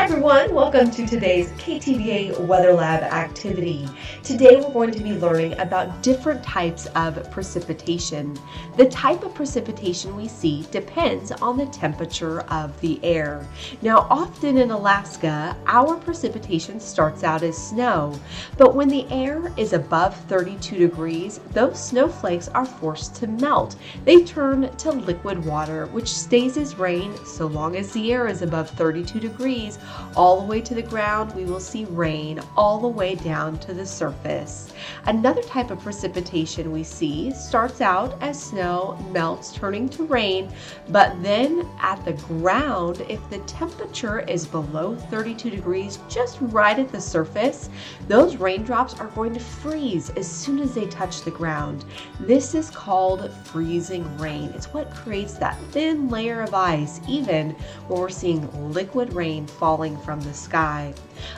Hi everyone, welcome to today's KTVA Weather Lab activity. Today we're going to be learning about different types of precipitation. The type of precipitation we see depends on the temperature of the air. Now often in Alaska, our precipitation starts out as snow, but when the air is above 32 degrees, those snowflakes are forced to melt. They turn to liquid water, which stays as rain so long as the air is above 32 degrees. All the way to the ground, we will see rain all the way down to the surface. Another type of precipitation we see starts out as snow, melts, turning to rain, but then at the ground, if the temperature is below 32 degrees, just right at the surface, those raindrops are going to freeze as soon as they touch the ground. This is called freezing rain. It's what creates that thin layer of ice, even when we're seeing liquid rain falling from the sky.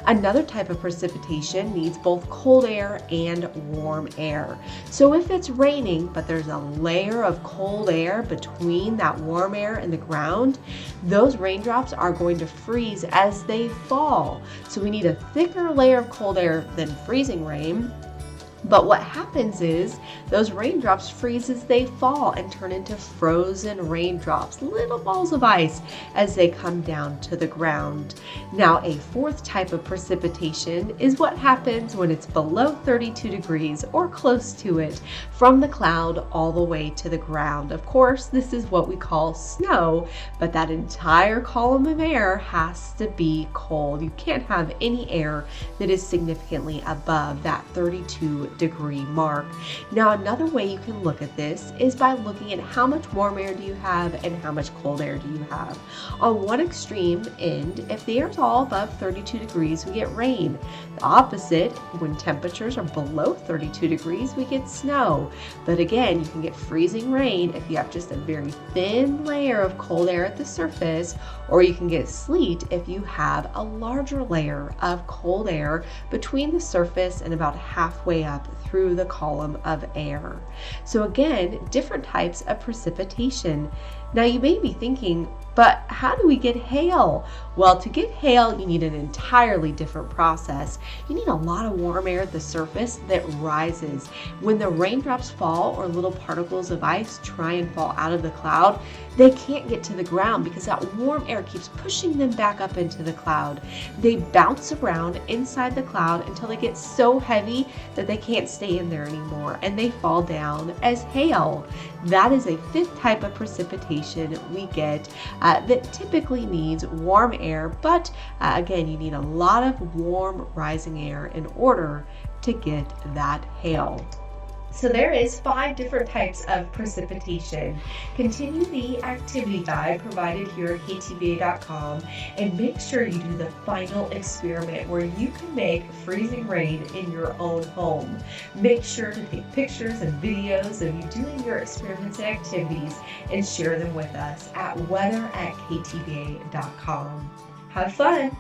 Another type of precipitation needs both cold air and warm air. So if it's raining, but there's a layer of cold air between that warm air and the ground, those raindrops are going to freeze as they fall. So we need a thicker layer of cold air than freezing rain. But what happens is those raindrops freeze as they fall and turn into frozen raindrops, little balls of ice as they come down to the ground. Now, a fourth type of precipitation is what happens when it's below 32 degrees or close to it, from the cloud all the way to the ground. Of course, this is what we call snow, but that entire column of air has to be cold. You can't have any air that is significantly above that 32-degree mark. Now, another way you can look at this is by looking at how much warm air do you have and how much cold air do you have. On one extreme end, if the air is all above 32 degrees, we get rain. The opposite, when temperatures are below 32 degrees, we get snow. But again, you can get freezing rain if you have just a very thin layer of cold air at the surface, or you can get sleet if you have a larger layer of cold air between the surface and about halfway up through the column of air. So again, different types of precipitation. Now you may be thinking, but how do we get hail? Well, to get hail, you need an entirely different process. You need a lot of warm air at the surface that rises. When the raindrops fall or little particles of ice try and fall out of the cloud, they can't get to the ground because that warm air keeps pushing them back up into the cloud. They bounce around inside the cloud until they get so heavy that they can't stay in there anymore, and they fall down as hail. That is a fifth type of precipitation we get that typically needs warm air, but again, you need a lot of warm rising air in order to get that hail. So there is 5 different types of precipitation. Continue the activity guide provided here at KTVA.com and make sure you do the final experiment where you can make freezing rain in your own home. Make sure to take pictures and videos of you doing your experiments and activities and share them with us at weather@ktva.com. Have fun!